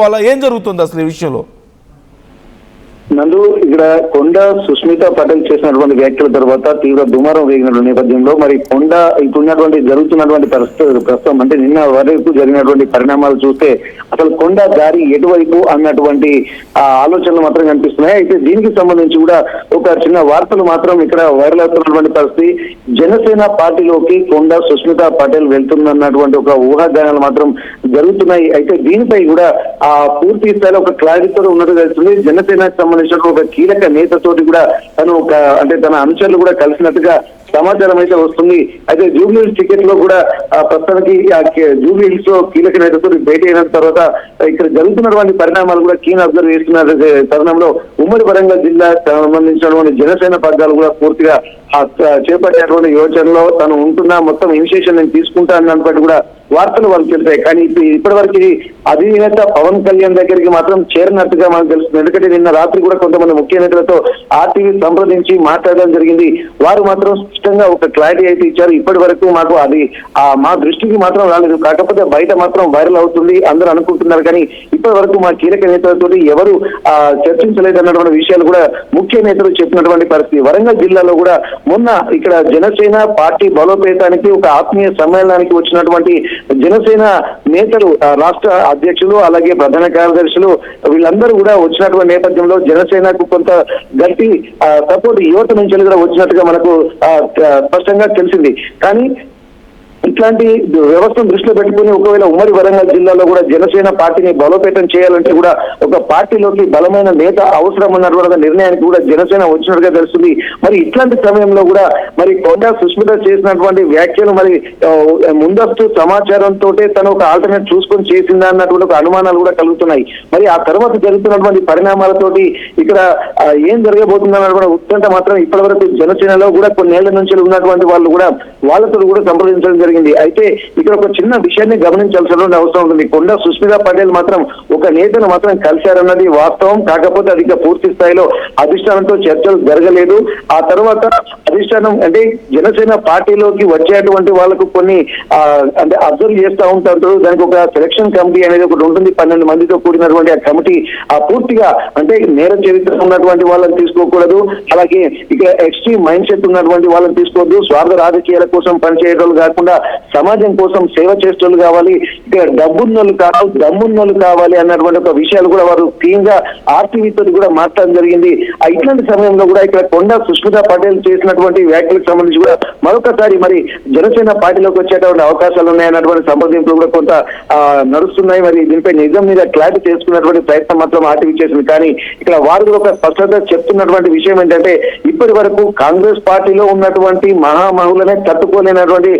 వల్ల ఏం జరుగుతుంది అసలు ఈ విషయంలో? నందు, ఇక్కడ కొండ సుస్మిత పటేల్ చేసినటువంటి వ్యాఖ్యల తర్వాత తీవ్ర దుమారం వేగిన నేపథ్యంలో మరి కొండ ఇప్పుడున్నటువంటి జరుగుతున్నటువంటి ప్రస్తుతం అంటే నిన్న వరకు జరిగినటువంటి పరిణామాలు చూస్తే అసలు కొండ దారి ఎటువైపు అన్నటువంటి ఆలోచనలు మాత్రం కనిపిస్తున్నాయి. అయితే దీనికి సంబంధించి కూడా ఒక చిన్న వార్తలు మాత్రం ఇక్కడ వైరల్ అవుతున్నటువంటి పరిస్థితి. జనసేన పార్టీలోకి కొండ సుస్మిత పటేల్ వెళ్తున్నటువంటి ఒక ఊహాగానాలు మాత్రం జరుగుతున్నాయి. అయితే దీనిపై కూడా పూర్తి స్థాయిలో ఒక క్లారిటీతో ఉన్నట్టు తెలుస్తుంది. జనసేనకు సంబంధించిన ఒక కీలక నేతతోటి కూడా తను అంటే తన అనుచరులు కూడా కలిసినట్టుగా సమాచారం అయితే వస్తుంది. అయితే జూబ్లీ హిల్స్ టికెట్ లో కూడా ప్రస్తుతానికి జూబ్లీ హిల్స్ లో కీలక నేతతో భేటీ అయిన తర్వాత ఇక్కడ జరుగుతున్నటువంటి పరిణామాలు కూడా కీన్ అబ్జర్వ్ చేస్తున్న తరుణంలో ఉమ్మడి వరంగల్ జిల్లా సంబంధించినటువంటి జనసేన పగ్గాలు కూడా పూర్తిగా చేపట్టేటువంటి యోచనలో తను ఉంటున్నా మొత్తం ఇనిషియేషన్ నేను తీసుకుంటా అన్నప్పటికీ కూడా వార్తలు వాళ్ళు తెలిసాయి. కానీ ఇప్పటి వరకు అధినేత పవన్ కళ్యాణ్ దగ్గరికి మాత్రం చేరినట్టుగా మనకు తెలుస్తుంది. ఎందుకంటే నిన్న రాత్రి కూడా కొంతమంది ముఖ్య నేతలతో ఆర్టీవీ సంప్రదించి మాట్లాడడం జరిగింది. వారు మాత్రం స్పష్టంగా ఒక క్లారిటీ అయితే ఇచ్చారు. ఇప్పటి వరకు మాకు అది మా దృష్టికి మాత్రం రాలేదు. కాకపోతే బయట మాత్రం వైరల్ అవుతుంది అందరూ అనుకుంటున్నారు. కానీ ఇప్పటి వరకు మా కీలక నేతలతో ఎవరు చర్చించలేదు అన్నటువంటి విషయాలు కూడా ముఖ్య నేతలు చెప్పినటువంటి పరిస్థితి. వరంగల్ జిల్లాలో కూడా మొన్న ఇక్కడ జనసేన పార్టీ బలోపేతానికి ఒక ఆత్మీయ సమ్మేళనానికి వచ్చినటువంటి జనసేన నేతలు, రాష్ట్ర అధ్యక్షులు అలాగే ప్రధాన కార్యదర్శులు వీళ్ళందరూ కూడా వచ్చినటువంటి నేపథ్యంలో జనసేనకు కొంత గట్టి సపోర్ట్ యువత నుంచి కూడా వచ్చినట్టుగా మనకు స్పష్టంగా తెలిసింది. కానీ ఇట్లాంటి వ్యవస్థను దృష్టిలో పెట్టుకుని ఒకవేళ ఉమ్మడి వరంగల్ జిల్లాలో కూడా జనసేన పార్టీని బలోపేతం చేయాలంటే కూడా ఒక పార్టీలోకి బలమైన నేత అవసరం అన్నటువంటి నిర్ణయానికి కూడా జనసేన వచ్చినట్టుగా తెలుస్తుంది. మరి ఇట్లాంటి సమయంలో కూడా మరి కొండ సుస్మిత చేసినటువంటి వ్యాఖ్యలు మరి ముందస్తు సమాచారంతో తను ఒక ఆల్టర్నేట్ చూసుకొని చేసిందా అన్నటువంటి ఒక అనుమానాలు కూడా కలుగుతున్నాయి. మరి ఆ తర్వాత జరుగుతున్నటువంటి పరిణామాలతోటి ఇక్కడ ఏం జరగబోతుంది అన్నటువంటి ఉత్కంఠ మాత్రం ఇప్పటి వరకు జనసేనలో కూడా కొన్నేళ్ల నుంచి ఉన్నటువంటి వాళ్ళు కూడా వాళ్ళతో కూడా సంప్రదించడం జరిగింది. అయితే ఇక్కడ ఒక చిన్న విషయాన్ని గమనించాల్సిన అవసరం ఉంటుంది. కొండ సుస్మిత పటేల్ మాత్రం ఒక నేతను మాత్రం కలిశారన్నది వాస్తవం. కాకపోతే అది పూర్తి స్థాయిలో అధిష్టానంతో చర్చలు జరగలేదు. ఆ తర్వాత అధిష్టానం అంటే జనసేన పార్టీలోకి వచ్చేటువంటి వాళ్ళకు కొన్ని అంటే అబ్జర్వ్ చేస్తూ ఉంటారు. దానికి ఒక సెలక్షన్ కమిటీ అనేది ఒకటి ఉంటుంది. 12 మందితో కూడినటువంటి ఆ కమిటీ పూర్తిగా అంటే నేర చరిత్ర ఉన్నటువంటి వాళ్ళని తీసుకోకూడదు, అలాగే ఇక్కడ ఎక్స్ట్రీమ్ మైండ్ సెట్ ఉన్నటువంటి వాళ్ళని తీసుకోవద్దు, స్వార్థ రాజకీయాల కోసం పనిచేయడం కాకుండా సమాజం కోసం సేవ చేసేటోళ్ళు కావాలి, ఇక్కడ డబ్బున్నోళ్ళు కాదు దమ్మున్నోళ్ళు కావాలి అన్నటువంటి ఒక విషయాలు కూడా వారు క్లీన్ గా ఆర్టీవీతో కూడా మాట్లాడడం జరిగింది. ఇట్లాంటి సమయంలో కూడా ఇక్కడ కొండ సుస్మిత పటేల్ చేసినటువంటి వ్యాఖ్యలకు సంబంధించి కూడా మరొకసారి మరి జనసేన పార్టీలోకి వచ్చేటువంటి అవకాశాలు ఉన్నాయన్నటువంటి సంప్రదింపులు కూడా కొంత నడుస్తున్నాయి. మరి దీనిపై నిజం మీద క్లారిటీ చేసుకున్నటువంటి ప్రయత్నం మాత్రం ఆర్టీవీ చేసింది. కానీ ఇక్కడ వారు ఒక స్పష్టత చెప్తున్నటువంటి విషయం ఏంటంటే ఇప్పటి వరకు కాంగ్రెస్ పార్టీలో ఉన్నటువంటి మహామహులనే తట్టుకోలేనటువంటి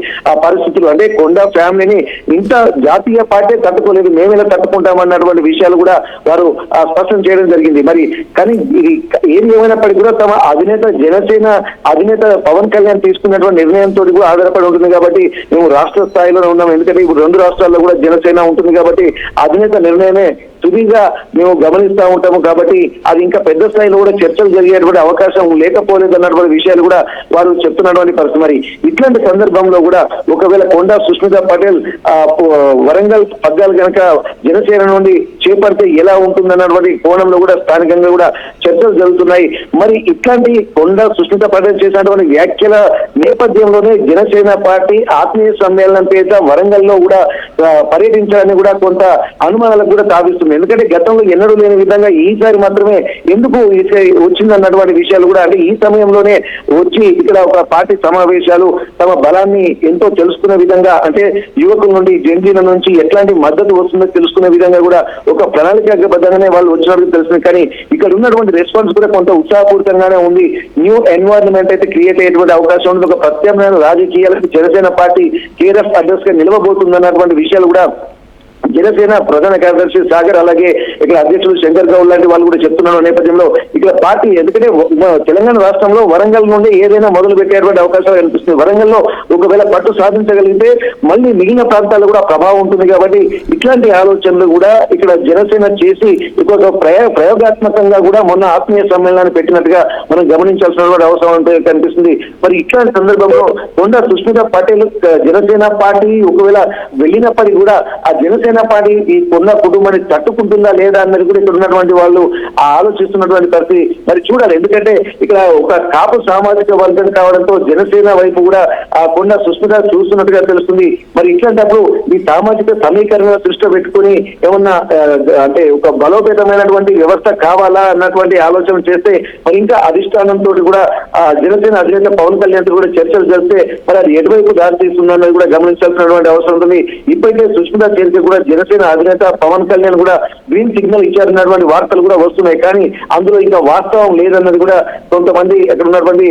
పరిస్థితులు, అంటే కొండ ఫ్యామిలీని ఇంత జాతీయ పార్టీ తట్టుకోలేదు, మేమేలా తట్టుకుంటామన్నటువంటి విషయాలు కూడా వారు స్పష్టం చేయడం జరిగింది. మరి కానీ ఇది ఏది ఏమైనప్పటికీ కూడా తమ అధినేత జనసేన అధినేత పవన్ కళ్యాణ్ తీసుకున్నటువంటి నిర్ణయంతో కూడా ఆధారపడి ఉంటుంది. కాబట్టి మేము రాష్ట్ర స్థాయిలోనే ఉన్నాం. ఎందుకంటే ఇప్పుడు 2 రాష్ట్రాల్లో కూడా జనసేన ఉంటుంది కాబట్టి అధినేత నిర్ణయమే తుదిగా మేము గమనిస్తూ ఉంటాము. కాబట్టి అది ఇంకా పెద్ద స్థాయిలో కూడా చర్చలు జరిగేటువంటి అవకాశం లేకపోలేదు అన్నటువంటి విషయాలు కూడా వారు చెప్తున్నటువంటి పరిస్థితి. మరి ఇట్లాంటి సందర్భంలో కూడా ఒకవేళ కొండ సుస్మిత పటేల్ వరంగల్ పగ్గాలు కనుక జనసేన నుండి చేపడితే ఎలా ఉంటుందన్నటువంటి కోణంలో కూడా స్థానికంగా కూడా చర్చలు జరుగుతున్నాయి. మరి ఇట్లాంటి కొండ సుస్మిత పటేల్ చేసినటువంటి వ్యాఖ్యల నేపథ్యంలోనే జనసేన పార్టీ ఆత్మీయ సమ్మేళనం పేద వరంగల్లో కూడా పర్యటించాలని కూడా కొంత అనుమానాలకు కూడా తావిస్తుంది. ఎందుకంటే గతంలో ఎన్నడూ లేని విధంగా ఈసారి మాత్రమే ఎందుకు వచ్చిందన్నటువంటి విషయాలు కూడా అంటే ఈ సమయంలోనే వచ్చి ఇక్కడ ఒక పార్టీ సమావేశాలు తమ బలాన్ని ఎంతో తెలుసుకునే విధంగా అంటే యువకుల నుండి జెన్జీల నుంచి ఎట్లాంటి మద్దతు వస్తుందో తెలుసుకునే విధంగా కూడా ఒక ప్రణాళికాబద్ధంగానే వాళ్ళు వచ్చినట్టు తెలుస్తుంది. కానీ ఇక్కడ ఉన్నటువంటి రెస్పాన్స్ కూడా కొంత ఉత్సాహపూరితంగానే ఉంది. న్యూ ఎన్వైరన్మెంట్ అయితే క్రియేట్ అయ్యేటువంటి అవకాశం ఉంది. ఒక ప్రత్యామ్నాయ రాజకీయాలకు Janasena party care of address గా నిలవబోతుంది అన్నటువంటి విషయాలు కూడా జనసేన ప్రధాన కార్యదర్శి సాగర్ అలాగే ఇక్కడ అధ్యక్షులు శంకర్ గౌడ్ లాంటి వాళ్ళు కూడా చెప్తున్న నేపథ్యంలో ఇక్కడ పార్టీ ఎందుకంటే తెలంగాణ రాష్ట్రంలో వరంగల్ నుండి ఏదైనా మొదలు పెట్టేటువంటి అవకాశాలు కనిపిస్తుంది. వరంగల్లో ఒకవేళ పట్టు సాధించగలిగితే మళ్ళీ మిగిలిన ప్రాంతాల్లో కూడా ప్రభావం ఉంటుంది. కాబట్టి ఇట్లాంటి ఆలోచనలు కూడా ఇక్కడ జనసేన చేసి ఇంకొక ప్రయోగాత్మకంగా కూడా మొన్న ఆత్మీయ సమ్మేళనాన్ని పెట్టినట్టుగా మనం గమనించాల్సిన అవసరం కనిపిస్తుంది. మరి ఇట్లాంటి సందర్భంలో కొండ సుస్మిత పటేల్ జనసేన పార్టీ ఒకవేళ వెళ్ళినప్పటికీ కూడా ఆ జనసేన పార్టీ ఈ కొండ కుటుంబాన్ని తట్టుకుంటుందా లేదా అన్నది కూడా ఇక్కడ ఉన్నటువంటి వాళ్ళు ఆలోచిస్తున్నటువంటి పరిస్థితి. మరి చూడాలి, ఎందుకంటే ఇక్కడ ఒక కాపు సామాజిక వర్గం కావడంతో జనసేన వైపు కూడా ఆ కొండ సుస్మిత చూస్తున్నట్టుగా తెలుస్తుంది. మరి ఇట్లాంటప్పుడు ఈ సామాజిక సమీకరణ దృష్టిలో పెట్టుకుని ఏమన్నా అంటే ఒక బలోపేతమైనటువంటి వ్యవస్థ కావాలా అన్నటువంటి ఆలోచన చేస్తే మరి ఇంకా అధిష్టానంతో కూడా జనసేన అధినేత పవన్ కళ్యాణ్ కూడా చర్చలు జరిపితే మరి అది ఎటువైపు దారి తీస్తుందన్నది కూడా గమనించాల్సినటువంటి అవసరం ఉంటుంది. ఇప్పటికే సుష్మిత చేరిక కూడా జనసేన అధినేత పవన్ కళ్యాణ్ కూడా గ్రీన్ సిగ్నల్ ఇచ్చారన్నటువంటి వార్తలు కూడా వస్తున్నాయి. కానీ అందులో ఇంకా వాస్తవం లేదన్నది కూడా కొంతమంది అక్కడ ఉన్నటువంటి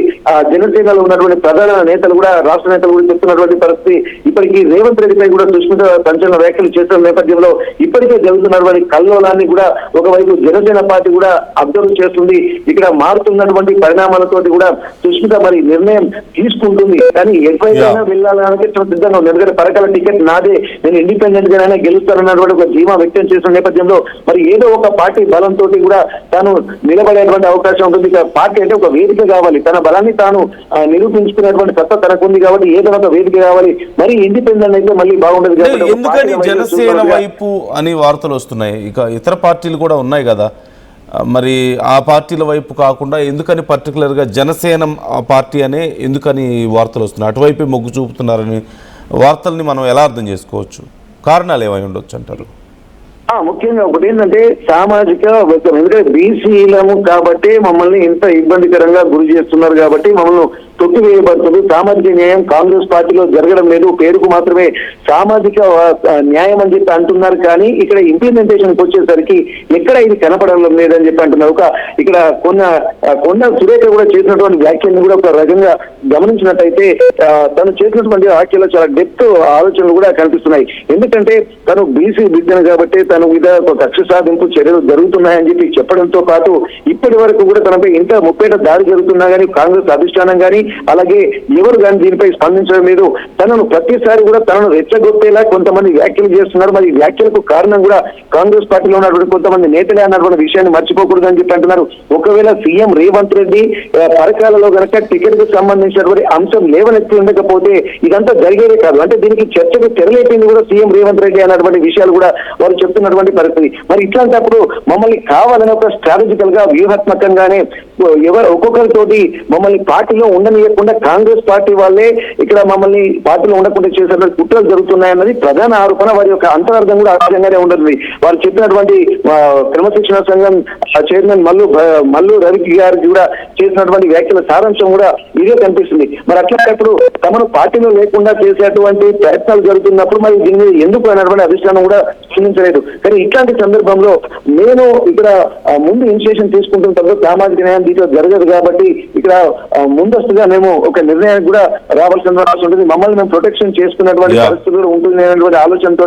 జనసేనలో ఉన్నటువంటి ప్రధాన నేతలు కూడా రాష్ట్ర నేతలు కూడా చెప్తున్నటువంటి పరిస్థితి. ఇప్పటికీ రేవంత్ రెడ్డిపై కూడా సుష్మిత సంచలన వ్యాఖ్యలు చేస్తున్న నేపథ్యంలో ఇప్పటికే జరుగుతున్నటువంటి కల్లోలాన్ని కూడా ఒకవైపు జనసేన పార్టీ కూడా అబ్జర్వ్ చేస్తుంది. ఇక్కడ మారుతున్నటువంటి పరిణామాలతోటి కూడా సుష్మిత మరి నిర్ణయం తీసుకుంటుంది. కానీ ఎప్పుడైనా వెళ్ళాలని సిద్ధంగా ఉంది. ఎందుకంటే పరకాల టికెట్ నాదే, నేను ఇండిపెండెంట్ గానే గెలుస్తానన్నటువంటి ఒక ధీమా వ్యక్తం చేసిన నేపథ్యంలో మరి ఏదో ఒక పార్టీ బలంతో కూడా తాను నిలబడేటువంటి అవకాశం ఉంటుంది. ఇక పార్టీ అంటే ఒక వేదిక కావాలి, తన బలాన్ని తాను నిరూపించుకునేటువంటి సత్తా తనకు ఉంది కాబట్టి ఏదో ఒక వేదిక కావాలి. మరి ఇండిపెండెంట్ అయితే మళ్ళీ బాగుండదు. ఎందుకని జనసేన వైపు అని వార్తలు వస్తున్నాయి? ఇక ఇతర పార్టీలు కూడా ఉన్నాయి కదా, మరి ఆ పార్టీల వైపు కాకుండా ఎందుకని పర్టికులర్గా జనసేన పార్టీ అనే ఎందుకని వార్తలు వస్తున్నాయి? అటువైపు మొగ్గు చూపుతున్నారని వార్తల్ని మనం ఎలా అర్థం చేసుకోవచ్చు? కారణాలు ఏమై ఉండొచ్చు అంటారు? ముఖ్యంగా ఒకటి ఏంటంటే సామాజిక వర్గం, ఎందుకంటే బీసీలము కాబట్టి మమ్మల్ని ఇంత ఇబ్బందికరంగా గురి చేస్తున్నారు కాబట్టి మమ్మల్ని తొక్కివేయబడుతుంది. సామాజిక న్యాయం కాంగ్రెస్ పార్టీలో జరగడం లేదు, పేరుకు మాత్రమే సామాజిక న్యాయం అని చెప్పి అంటున్నారు. కానీ ఇక్కడ ఇంప్లిమెంటేషన్కి వచ్చేసరికి ఎక్కడ ఇది కనపడడం లేదని చెప్పి అంటున్నారు. ఇక్కడ కొండ సురేఖ కూడా చేసినటువంటి వ్యాఖ్యలను కూడా ఒక రకంగా గమనించినట్టయితే తను చేసినటువంటి వ్యాఖ్యలో చాలా డెప్త్ ఆలోచనలు కూడా కనిపిస్తున్నాయి. ఎందుకంటే తను బీసీ బిడ్డను కాబట్టి తన మీద ఒక కక్ష సాధింపు చర్యలు జరుగుతున్నాయని చెప్పి చెప్పడంతో పాటు ఇప్పటి వరకు కూడా తనపై ఇంత ముప్పేట దాడి జరుగుతున్నా కానీ కాంగ్రెస్ అధిష్టానం కానీ అలాగే ఎవరు కానీ దీనిపై స్పందించడం లేదు. తనను ప్రతిసారి కూడా తనను రెచ్చగొట్టేలా కొంతమంది వ్యాఖ్యలు చేస్తున్నారు. మరి ఈ వ్యాఖ్యలకు కారణం కూడా కాంగ్రెస్ పార్టీలో ఉన్నటువంటి కొంతమంది నేతలే అన్నటువంటి విషయాన్ని మర్చిపోకూడదు అని చెప్పి అంటున్నారు. ఒకవేళ సీఎం రేవంత్ రెడ్డి పరకాలలో కనుక టికెట్ కు సంబంధించినటువంటి అంశం లేవనెత్తి ఉండకపోతే ఇదంతా జరిగేదే కాదు. అంటే దీనికి చర్చకు తెరలేపింది కూడా సీఎం రేవంత్ రెడ్డి అన్నటువంటి విషయాలు కూడా వారు చెప్తున్నటువంటి పరిస్థితి. మరి ఇట్లాంటప్పుడు మమ్మల్ని కావాలని ఒక స్ట్రాటజికల్ గా వ్యూహాత్మకంగానే ఒక్కొక్కరితోటి మమ్మల్ని పార్టీలో ఉండనియకుండా కాంగ్రెస్ పార్టీ వాళ్ళే ఇక్కడ మమ్మల్ని పార్టీలో ఉండకుండా చేసినటువంటి కుట్రలు జరుగుతున్నాయన్నది ప్రధాన ఆరోపణ. వారి యొక్క అంతరార్థం కూడా ఆ విధంగానే ఉంటుంది. వారు చెప్పినటువంటి క్రమశిక్షణ సంఘం చైర్మన్ మల్లు రవి గారికి కూడా చేసినటువంటి వ్యాఖ్యల సారాంశం కూడా ఇదే కనిపిస్తుంది. మరి అట్లాంటప్పుడు తమను పార్టీలో లేకుండా చేసేటువంటి ప్రయత్నాలు జరుగుతున్నప్పుడు మరి దీని మీద ఎందుకు అన్నటువంటి అధిష్టానం కూడా స్పందించలేదు. కానీ ఇట్లాంటి సందర్భంలో నేను ఇక్కడ ముందు ఇనిషియేషన్ తీసుకుంటున్న తర్వాత సామాజిక న్యాయం దీంట్లో జరగదు కాబట్టి ఇక్కడ ముందస్తుగా మేము ఒక నిర్ణయానికి కూడా రావాల్సిన అవసరం ఉంటుంది. మమ్మల్ని మేము ప్రొటెక్షన్ చేసుకున్నటువంటి పరిస్థితులు ఉంటుంది అనేటువంటి ఆలోచనతో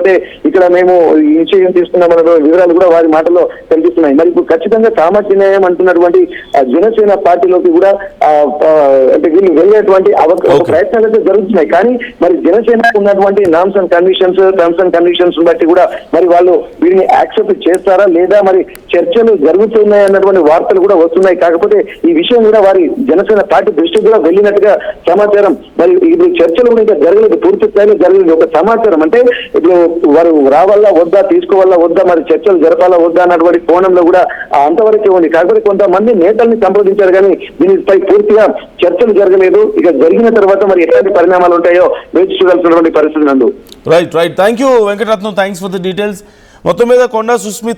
ఇక్కడ మేము ఇనిషియేషన్ తీసుకున్నామన్న వివరాలు కూడా వారి మాటల్లో కనిపిస్తున్నాయి. మరి ఇప్పుడు ఖచ్చితంగా సామాజిక న్యాయం అంటున్నటువంటి జనసేన పార్టీలోకి కూడా అంటే వీళ్ళు వెళ్ళేటువంటి ప్రయత్నాలు అయితే జరుగుతున్నాయి. కానీ మరి జనసేనకు ఉన్నటువంటి norms and conditions terms and conditions బట్టి కూడా మరి వాళ్ళు వీరిని యాక్సెప్ట్ చేస్తారా లేదా మరి చర్చలు జరుగుతున్నాయి అన్నటువంటి వార్తలు కూడా వస్తున్నాయి. కాకపోతే ఈ విషయం కూడా వారి జనసేన పార్టీ దృష్టికి కూడా వెళ్ళినట్టుగా సమాచారం. మరి ఇప్పుడు చర్చలు కూడా ఇంకా జరగలేదు, పూర్తి స్థాయిలో జరగలేదు. ఒక సమాచారం అంటే ఇప్పుడు వారు రావాలా వద్దా, తీసుకోవాలా వద్దా, మరి చర్చలు జరపాలా వద్దా అన్నటువంటి కోణంలో కూడా అంతవరకే ఉంది. కాకపోతే కొంతమంది నేతల్ని సంప్రదించారు కానీ దీనిపై పూర్తిగా చర్చలు జరగలేదు. ఇక జరిగిన తర్వాత మరి ఎట్లాంటి పరిణామాలు ఉంటాయో వేచి చూడాల్సినటువంటి పరిస్థితి నందు. Right thank you Venkataratnam, thanks for the details. మొత్తం మీద కొండా సుస్మిత